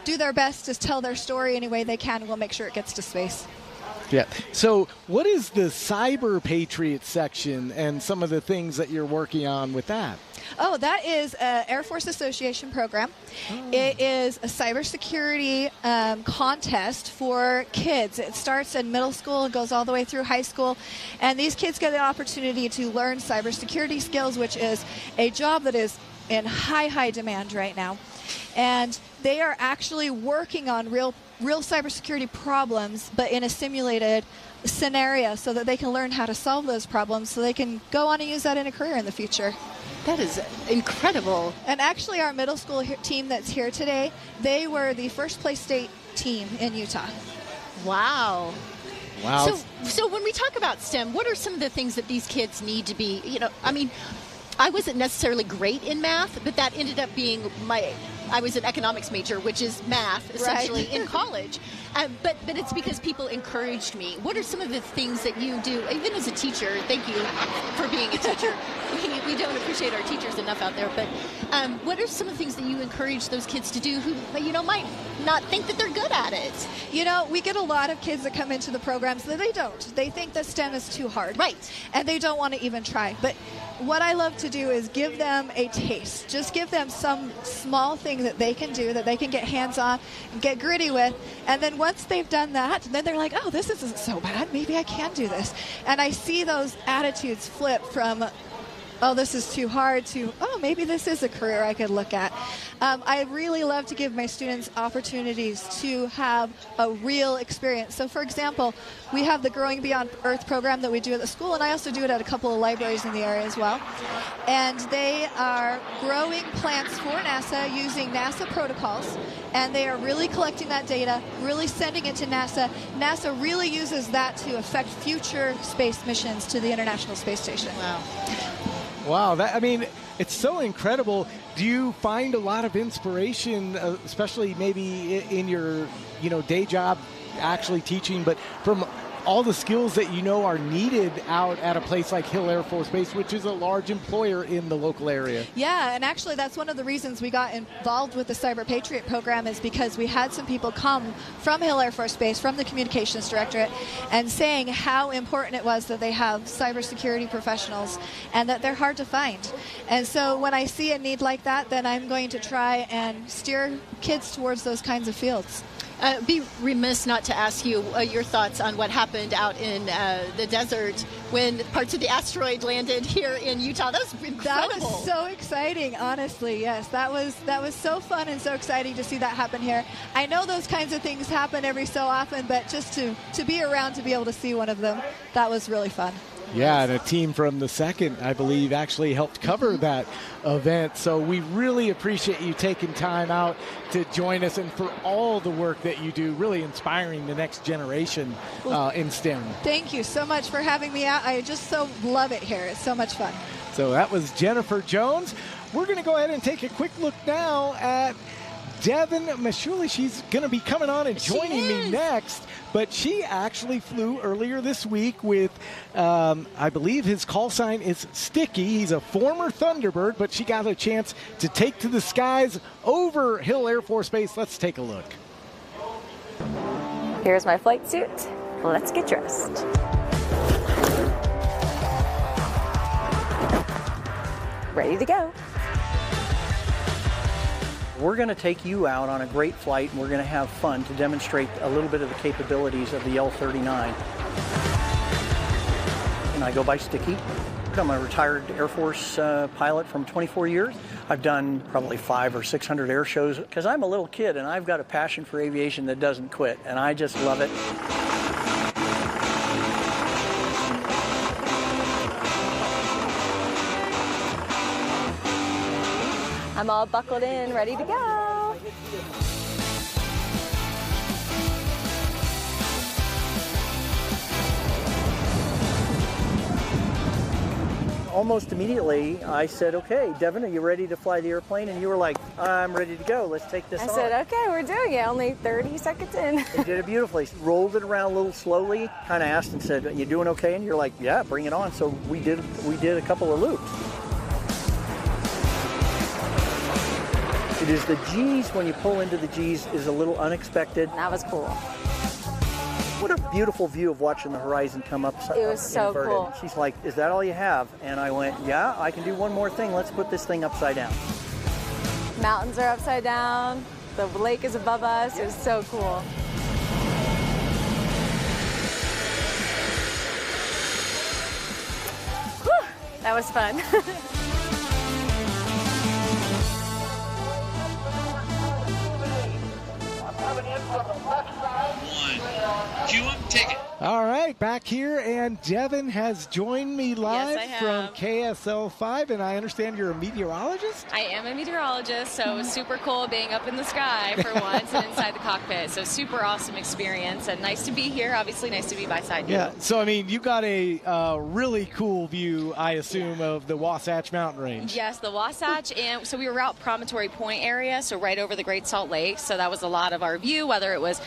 Speaker 12: do their best to tell their story any way they can. We'll make sure it gets to space.
Speaker 3: Yeah. So what is the Cyber Patriot section and some of the things that you're working on with that?
Speaker 12: Oh, that is an Air Force Association program. Oh. It is a cybersecurity contest for kids. It starts in middle school and goes all the way through high school. And these kids get the opportunity to learn cybersecurity skills, which is a job that is in high demand right now. And they are actually working on real cybersecurity problems, but in a simulated scenario so that they can learn how to solve those problems so they can go on and use that in a career in the future.
Speaker 4: That is incredible.
Speaker 12: And actually our middle school team that's here today, they were the first place state team in Utah.
Speaker 4: Wow.
Speaker 3: Wow.
Speaker 4: So when we talk about STEM, what are some of the things that these kids need to be, I wasn't necessarily great in math, but that ended up being I was an economics major, which is math, essentially, in college. But it's because people encouraged me. What are some of the things that you do, even as a teacher? Thank you for being a teacher. We don't appreciate our teachers enough out there. But what are some of the things that you encourage those kids to do who, might not think that they're good at it?
Speaker 12: We get a lot of kids that come into the programs that they don't. They think that STEM is too hard.
Speaker 4: Right.
Speaker 12: And they don't want to even try. But what I love to do is give them a taste. Just give them some small thing that they can do, that they can get hands-on and get gritty with. And then once they've done that, then they're like, oh, this isn't so bad. Maybe I can do this. And I see those attitudes flip from oh, this is too hard, to, oh, maybe this is a career I could look at. I really love to give my students opportunities to have a real experience. So, for example, we have the Growing Beyond Earth program that we do at the school, and I also do it at a couple of libraries in the area as well. And they are growing plants for NASA using NASA protocols, and they are really collecting that data, really sending it to NASA. NASA really uses that to affect future space missions to the International Space Station.
Speaker 3: Wow, it's so incredible. Do you find a lot of inspiration, especially maybe in your, day job actually teaching, but from all the skills that are needed out at a place like Hill Air Force Base, which is a large employer in the local area?
Speaker 12: Yeah, and actually that's one of the reasons we got involved with the Cyber Patriot program, is because we had some people come from Hill Air Force Base, from the Communications Directorate, and saying how important it was that they have cybersecurity professionals and that they're hard to find. And so when I see a need like that, then I'm going to try and steer kids towards those kinds of fields.
Speaker 4: Be remiss not to ask you your thoughts on what happened out in the desert when parts of the asteroid landed here in Utah. That was incredible.
Speaker 12: That was so exciting, honestly. Yes, that was so fun and so exciting to see that happen here. I know those kinds of things happen every so often, but just to be around to be able to see one of them, that was really fun.
Speaker 3: Yeah, and a team from the 2nd, I believe, actually helped cover that event. So we really appreciate you taking time out to join us and for all the work that you do, really inspiring the next generation in STEM.
Speaker 12: Thank you so much for having me out. I just so love it here. It's so much fun.
Speaker 3: So that was Jennifer Jones. We're going to go ahead and take a quick look now at Devin Mashuli. She's going to be coming on and joining me next, but she actually flew earlier this week with, I believe his call sign is Sticky. He's a former Thunderbird, but she got a chance to take to the skies over Hill Air Force Base. Let's take a look.
Speaker 13: Here's my flight suit. Let's get dressed. Ready to go.
Speaker 14: We're going to take you out on a great flight, and we're going to have fun to demonstrate a little bit of the capabilities of the L-39. And I go by Sticky. I'm a retired Air Force pilot from 24 years. I've done probably 500 or 600 air shows because I'm a little kid and I've got a passion for aviation that doesn't quit, and I just love it.
Speaker 13: I'm all buckled in, ready to go.
Speaker 14: Almost immediately, I said, okay, Devin, are you ready to fly the airplane? And you were like, I'm ready to go. Let's take this on.
Speaker 13: I said, okay, we're doing it. Only 30 seconds in.
Speaker 14: You did it beautifully. Rolled it around a little slowly, kind of asked and said, are you doing okay? And you're like, yeah, bring it on. So we did a couple of loops. It is the G's, when you pull into the G's, is a little unexpected.
Speaker 13: That was cool.
Speaker 14: What a beautiful view of watching the horizon come up.
Speaker 13: It was so
Speaker 14: inverted.
Speaker 13: cool.
Speaker 14: She's like, is that all you have? And I went, yeah, I can do one more thing. Let's put this thing upside down.
Speaker 13: Mountains are upside down. The lake is above us. It was so cool. Whew, that was fun.
Speaker 15: Take it.
Speaker 3: All right, back here, and Devin has joined me live
Speaker 16: Yes, I
Speaker 3: from KSL5, and I understand you're a meteorologist?
Speaker 16: I am a meteorologist, so it was super cool being up in the sky for once and inside the cockpit. So super awesome experience, and nice to be here. Obviously, nice to be by side.
Speaker 3: Yeah, so I mean, you got a really cool view, I assume, of the Wasatch Mountain Range.
Speaker 16: Yes, the Wasatch, and so we were out Promontory Point area, so right over the Great Salt Lake. So that was a lot of our view, whether it was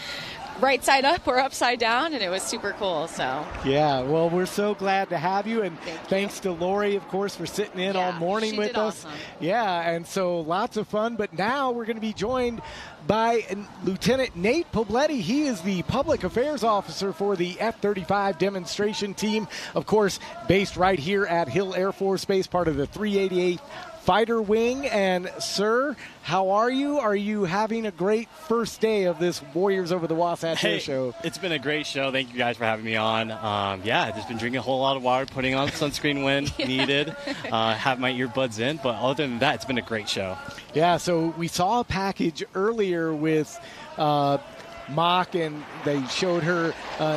Speaker 16: right side up or upside down, and it was super cool. So
Speaker 3: yeah, well, we're so glad to have you, and thanks to Lori, of course, for sitting in all morning with us.
Speaker 16: Awesome.
Speaker 3: Yeah, and so lots of fun, but now we're going to be joined by Lieutenant Nate Pobletti. He is the Public Affairs Officer for the F-35 demonstration team, of course, based right here at Hill Air Force Base, part of the 388th fighter wing. And, sir, how are you? Are you having a great first day of this Warriors Over the Wasatch Air Show?
Speaker 17: It's been a great show. Thank you guys for having me on. I've just been drinking a whole lot of water, putting on sunscreen when needed, have my earbuds in. But other than that, it's been a great show.
Speaker 3: Yeah, so we saw a package earlier with Mock, and they showed her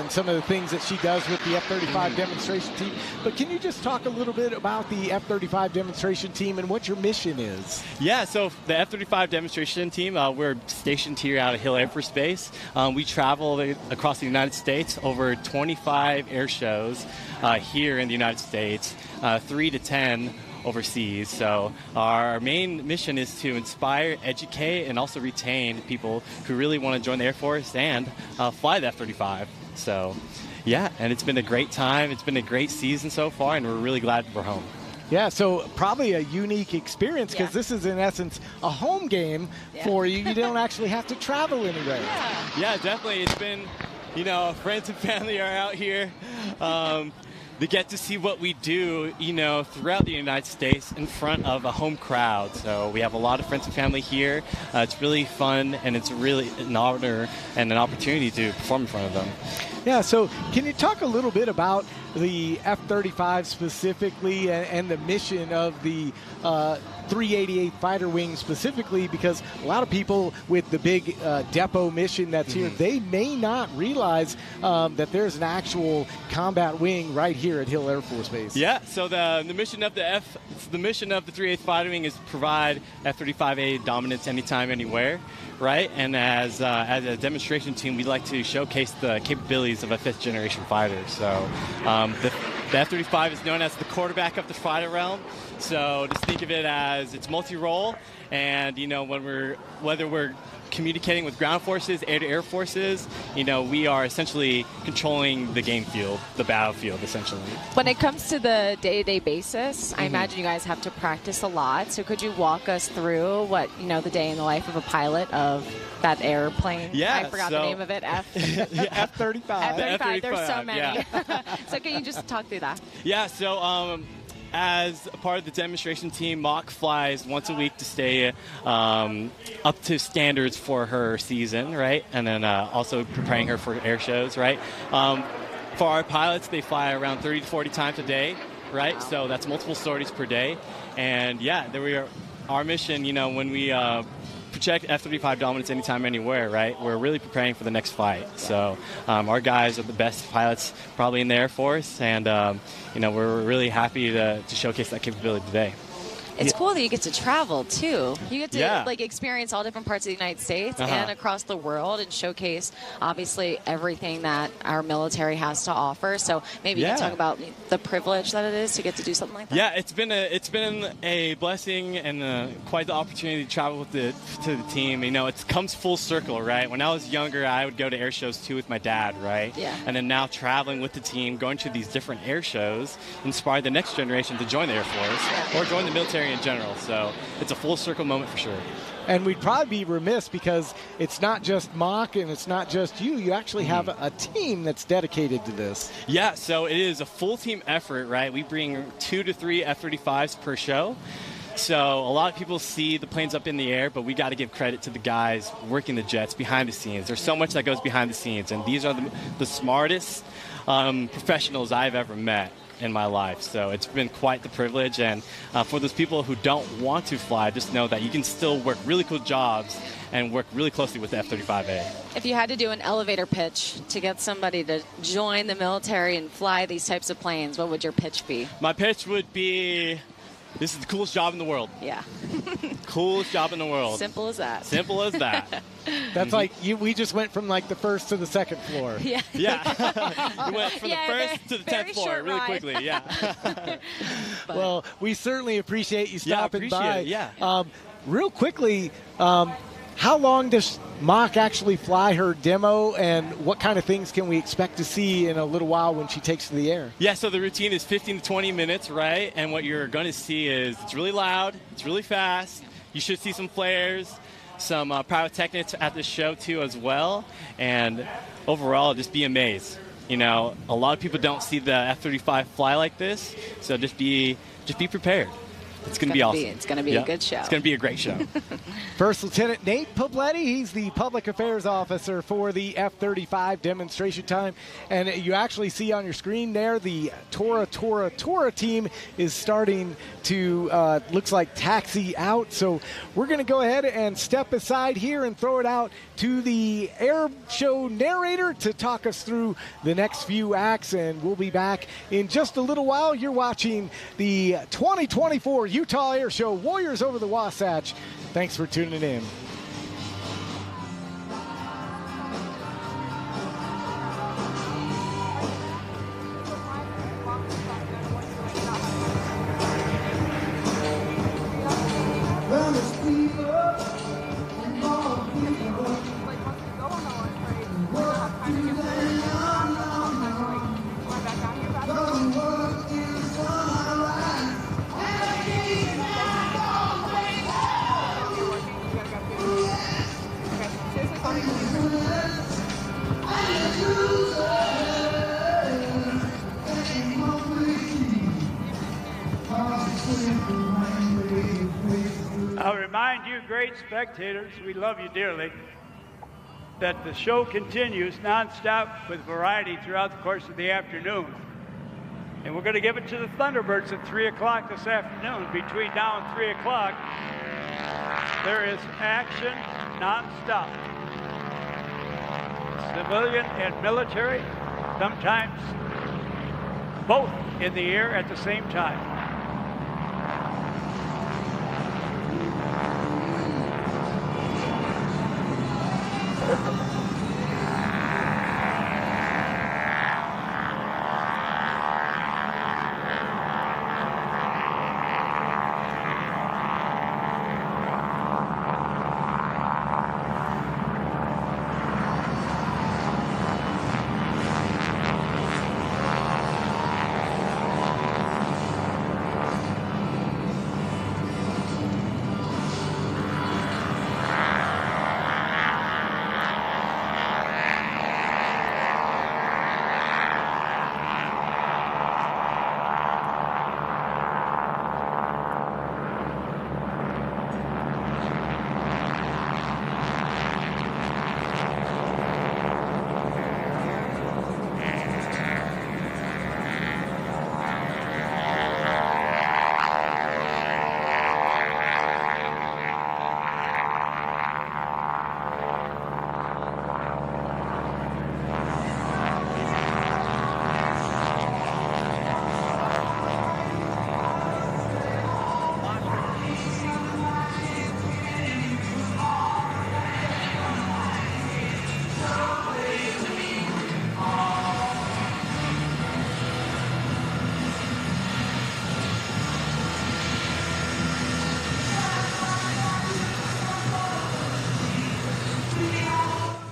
Speaker 3: some of the things that she does with the F-35 demonstration team. But can you just talk a little bit about the F-35 demonstration team and what your mission is?
Speaker 17: Yeah, so the F-35 demonstration team, we're stationed here out of Hill Air Force Base. We travel across the United States, over 25 air shows here in the United States, 3 to 10 overseas. So our main mission is to inspire, educate, and also retain people who really want to join the Air Force and fly the F-35. So, yeah, and it's been a great time. It's been a great season so far, and we're really glad we're home.
Speaker 3: Yeah, so probably a unique experience because this is, in essence, a home game for you. You don't actually have to travel anywhere.
Speaker 17: Yeah, definitely. It's been, friends and family are out here. They get to see what we do, throughout the United States in front of a home crowd. So we have a lot of friends and family here. It's really fun, and it's really an honor and an opportunity to perform in front of them.
Speaker 3: Yeah, so can you talk a little bit about the F-35 specifically and the mission of the 388 Fighter Wing specifically, because a lot of people with the big depot mission that's here, they may not realize that there's an actual combat wing right here at Hill Air Force Base.
Speaker 17: Yeah, so the mission of the 388 Fighter Wing is to provide F-35A dominance anytime, anywhere, right? And as a demonstration team, we like to showcase the capabilities of a fifth-generation fighter. So the F-35 is known as the quarterback of the fighter realm. So just think of it as it's multi-role, and whether we're communicating with ground forces, air-to-air forces, we are essentially controlling the game field, the battlefield, essentially.
Speaker 16: When it comes to the day-to-day basis, I imagine you guys have to practice a lot. So could you walk us through what, the day in the life of a pilot of that airplane?
Speaker 17: Yeah.
Speaker 16: I forgot the name of it.
Speaker 3: F-35.
Speaker 16: F-35. There's so many. Yeah. So can you just talk through that?
Speaker 17: Yeah, so as a part of the demonstration team, Mock flies once a week to stay up to standards for her season, right? And then also preparing her for air shows, right? For our pilots, they fly around 30 to 40 times a day, right? So that's multiple sorties per day. And yeah, there we are. Our mission, when we project F-35 dominance anytime, anywhere, right? We're really preparing for the next fight. So our guys are the best pilots probably in the Air Force, and we're really happy to showcase that capability today.
Speaker 16: It's cool that you get to travel, too. You get to experience all different parts of the United States and across the world and showcase, obviously, everything that our military has to offer. So maybe you can talk about the privilege that it is to get to do something like that.
Speaker 17: Yeah, it's been a blessing and quite the opportunity to travel to the team. It comes full circle, right? When I was younger, I would go to air shows, too, with my dad, right?
Speaker 16: Yeah.
Speaker 17: And then now traveling with the team, going to these different air shows, inspired the next generation to join the Air Force or join the military in general. So it's a full circle moment for sure.
Speaker 3: And we'd probably be remiss because it's not just Mock and it's not just you. You actually have a team that's dedicated to this.
Speaker 17: Yeah, so it is a full team effort, right? We bring 2 to 3 F-35s per show. So a lot of people see the planes up in the air, but we got to give credit to the guys working the jets behind the scenes. There's so much that goes behind the scenes, and these are the smartest professionals I've ever met in my life. So it's been quite the privilege, and for those people who don't want to fly, just know that you can still work really cool jobs and work really closely with the F-35A.
Speaker 16: If you had to do an elevator pitch to get somebody to join the military and fly these types of planes, what would your pitch be?
Speaker 17: My pitch would be, this is the coolest job in the world.
Speaker 16: Yeah.
Speaker 17: Coolest job in the world.
Speaker 16: Simple as that.
Speaker 17: Simple as that.
Speaker 3: That's like we just went from like the first to the second floor.
Speaker 16: Yeah.
Speaker 17: We went from the first to the 10th floor really quickly. Yeah.
Speaker 3: Well, we certainly appreciate you stopping by.
Speaker 17: Yeah.
Speaker 3: Real quickly, how long does Mock actually fly her demo, and what kind of things can we expect to see in a little while when she takes to the air?
Speaker 17: Yeah, so the routine is 15 to 20 minutes, right? And what you're going to see is it's really loud, it's really fast. You should see some flares, some pyrotechnics at the show too as well. And overall, just be amazed. A lot of people don't see the F-35 fly like this, so just be prepared. It's going to be awesome.
Speaker 16: It's going to be a good show.
Speaker 17: It's going to be a great show.
Speaker 3: First Lieutenant Nate Pobletti, he's the Public Affairs Officer for the F-35 demonstration time. And you actually see on your screen there the Tora team is starting to, looks like, taxi out. So we're going to go ahead and step aside here and throw it out to the air show narrator to talk us through the next few acts. And we'll be back in just a little while. You're watching the 2024 Utah Air Show, Warriors over the Wasatch. Thanks for tuning in.
Speaker 1: I'll remind you, great spectators, we love you dearly, that the show continues nonstop with variety throughout the course of the afternoon. And we're going to give it to the Thunderbirds at 3 o'clock this afternoon. Between now and 3 o'clock, there is action nonstop. Civilian and military, sometimes both in the air at the same time.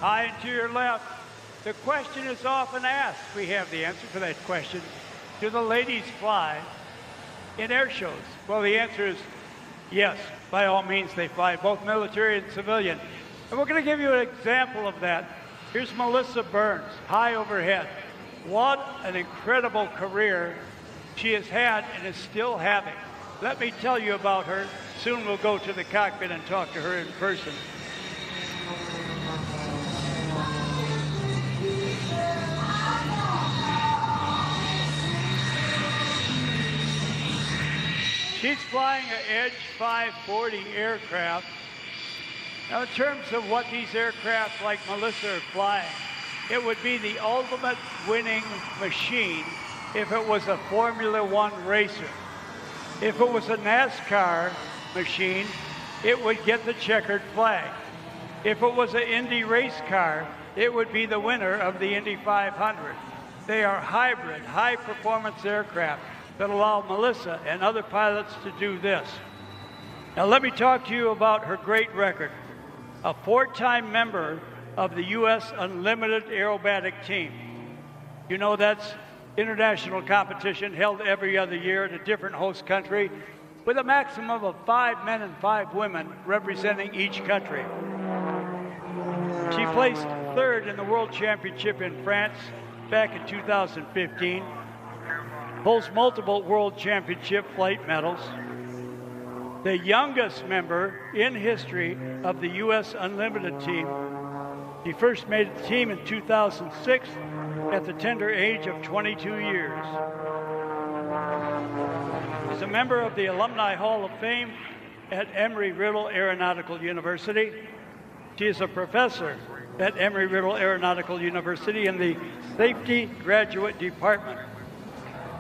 Speaker 1: High and to your left. The question is often asked. We have the answer for that question. Do the ladies fly in air shows? Well, the answer is yes. By all means, they fly, both military and civilian. And we're going to give you an example of that. Here's Melissa Burns, high overhead. What an incredible career she has had and is still having. Let me tell you about her. Soon we'll go to the cockpit and talk to her in person. She's flying an Edge 540 aircraft. Now, in terms of what these aircraft like Melissa are flying, it would be the ultimate winning machine if it was a Formula One racer. If it was a NASCAR machine, it would get the checkered flag. If it was an Indy race car, it would be the winner of the Indy 500. They are hybrid, high-performance aircraft that allow Melissa and other pilots to do this. Now let me talk to you about her great record. A 4-time member of the U.S. Unlimited Aerobatic Team. You know that's international competition held every other year in a different host country with a maximum of 5 men and 5 women representing each country. She placed 3rd in the World Championship in France back in 2015. Holds multiple World Championship flight medals. the youngest member in history of the U.S. Unlimited team. She first made the team in 2006 at the tender age of 22 years. She's a member of the Alumni Hall of Fame at Embry-Riddle Aeronautical University. She is a professor at Embry-Riddle Aeronautical University in the Safety Graduate Department.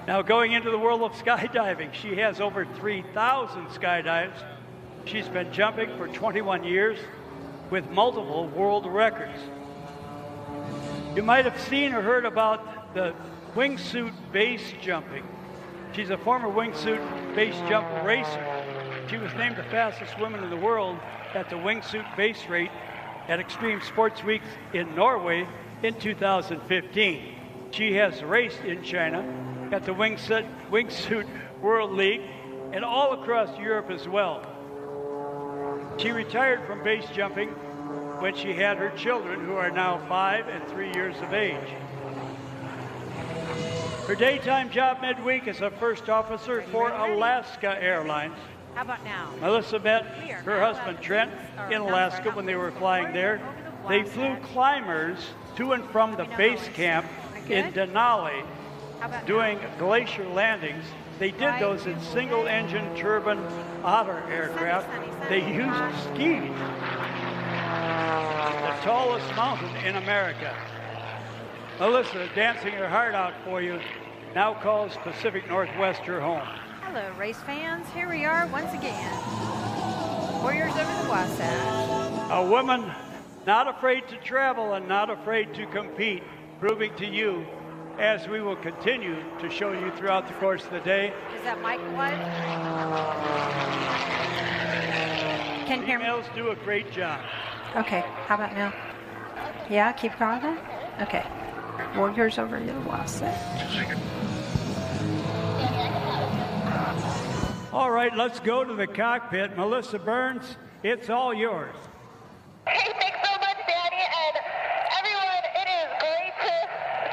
Speaker 1: Now, going into the world of skydiving, she has over 3,000 skydives. She's been jumping for 21 years with multiple world records. You might have seen or heard about the wingsuit base jumping. She's a former wingsuit base jump racer. She was named the fastest woman in the world at the wingsuit base rate at Extreme Sports Week in Norway in 2015. She has raced in China at the Wingsuit World League and all across Europe as well. She retired from base jumping when she had her children, who are now 5 and 3 years of age. Her daytime job midweek is a first officer for Alaska Airlines.
Speaker 18: How about now?
Speaker 1: Melissa met her husband Trent in Alaska when they were flying there. They flew climbers to and from the base camp in Denali doing glacier landings. They did those in single-engine turbine Otter aircraft. They used skis, the tallest mountain in America. Melissa, dancing her heart out for you, now calls Pacific Northwest her home.
Speaker 18: Hello, race fans. Here we are once again. Warriors over the Wasatch.
Speaker 1: A woman not afraid to travel and not afraid to compete, proving to you, as we will continue to show you throughout the course of the day.
Speaker 18: Is that mic live? Can you hear me?
Speaker 1: Females do a great job.
Speaker 18: Okay, how about now? Yeah, keep going then? Okay. Warriors over the Wasatch.
Speaker 1: All right, let's go to the cockpit. Melissa Burns, it's all yours.
Speaker 19: Hey, thanks so much, Danny. And everyone, it is great to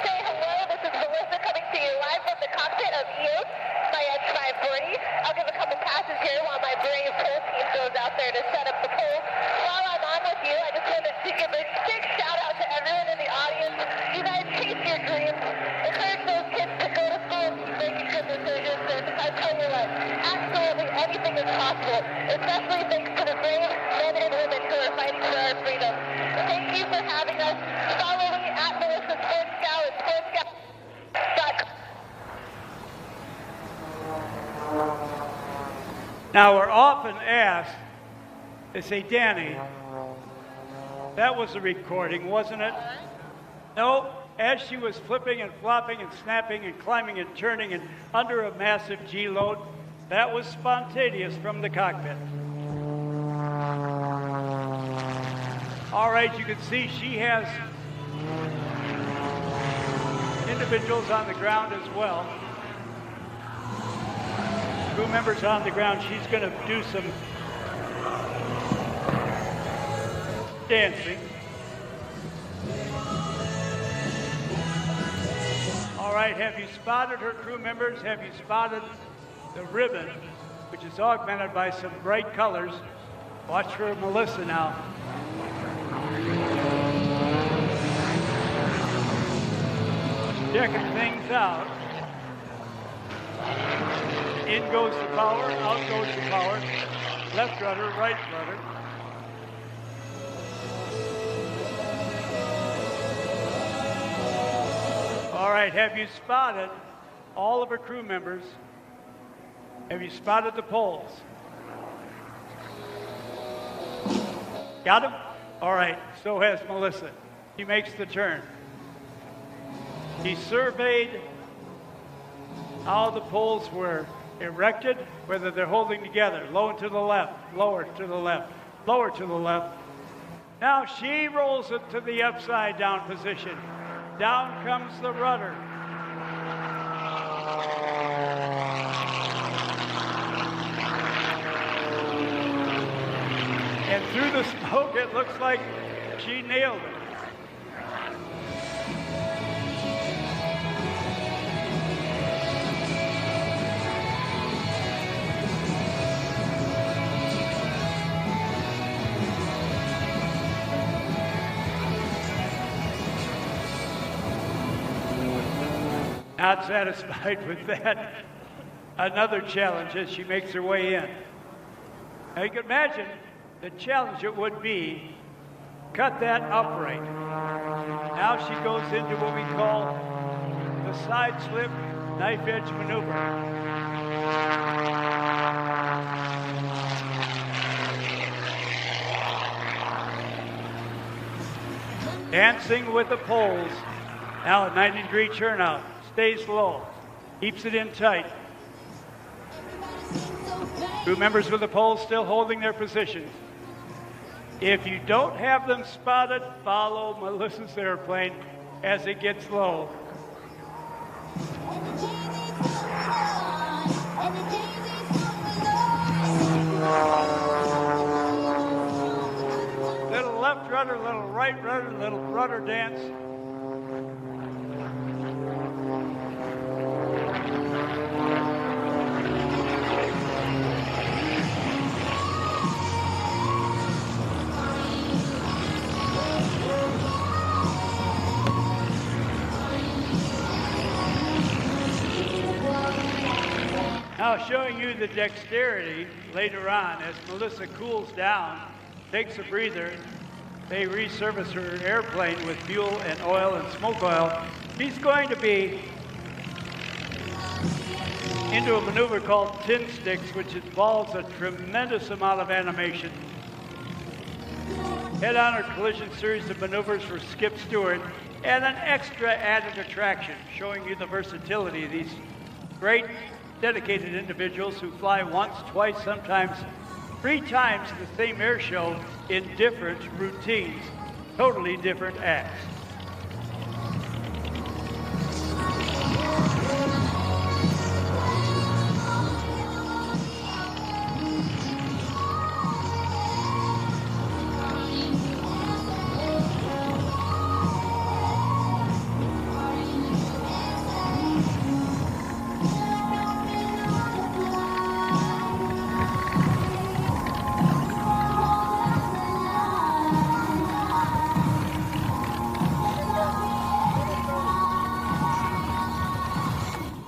Speaker 19: say hello. This is Melissa coming to you live from the cockpit of EOS, my X540. I'll give a couple passes here while my brave pole team goes out there to set up the pole. While I'm on with you, I just wanted to give a big shout out to everyone in the audience. You guys chase your dreams. Encourage those kids to go to school and make good decisions. And I tell you what, absolutely anything is possible, especially thanks to the brave men and women who are fighting for our freedom. Thank you for having us. Follow me at Melissa Sports Scout and sportscout.com.
Speaker 1: Now, we're often asked, they say, Danny, that was a recording, wasn't it? No, as she was flipping and flopping and snapping and climbing and turning and under a massive G load, that was spontaneous from the cockpit. All right, you can see she has individuals on the ground as well. Crew members on the ground. She's going to do some dancing. All right, have you spotted her crew members? Have you spotted the ribbon, which is augmented by some bright colors? Watch for Melissa now. Checking things out. In goes the power, out goes the power. Left rudder, right rudder. All right, have you spotted all of her crew members? Have you spotted the poles? Got them? All right, so has Melissa. She makes the turn. He surveyed how the poles were erected, whether they're holding together, low and to the left, lower to the left, lower to the left. Now she rolls it to the upside down position. Down comes the rudder. And through the smoke, it looks like she nailed it. Not satisfied with that, another challenge as she makes her way in. Now you can imagine the challenge it would be, cut that upright. Now she goes into what we call the side slip knife edge maneuver. Dancing with the poles. Now a 90-degree turnout. Stays low. Keeps it in tight. Crew members with the poles still holding their positions. If you don't have them spotted, follow Melissa's airplane as it gets low. Little left rudder, little right rudder, little rudder dance. Now showing you the dexterity later on as Melissa cools down, takes a breather. They resurface her airplane with fuel and oil and smoke oil. She's going to be into a maneuver called tin sticks, which involves a tremendous amount of animation. Head-on or collision series of maneuvers for Skip Stewart, and an extra added attraction, showing you the versatility of these great dedicated individuals who fly once, twice, sometimes 3 times the same air show in different routines, totally different acts.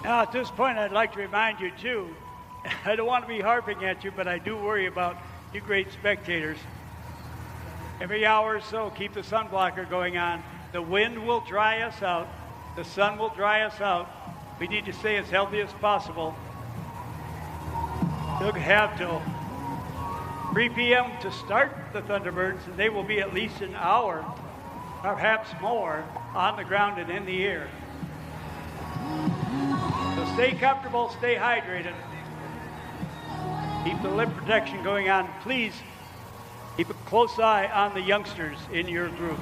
Speaker 1: Now, at this point, I'd like to remind you, too, I don't want to be harping at you, but I do worry about you great spectators. Every hour or so, keep the sunblocker going on. The wind will dry us out. The sun will dry us out. We need to stay as healthy as possible. You'll have till 3 p.m. to start the Thunderbirds, and they will be at least an hour, perhaps more, on the ground and in the air. So stay comfortable, stay hydrated. Keep the lip protection going on. Please keep a close eye on the youngsters in your group.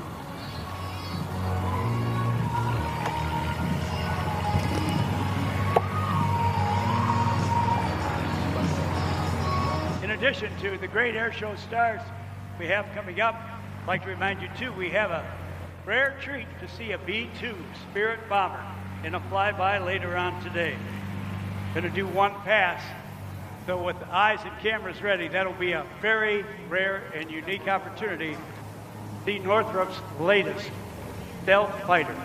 Speaker 1: In addition to the great air show stars we have coming up, I'd like to remind you too, we have a rare treat to see a B-2 Spirit bomber in a flyby later on today. Going to do one pass. So with the eyes and cameras ready, that'll be a very rare and unique opportunity to see Northrop's latest stealth fighter.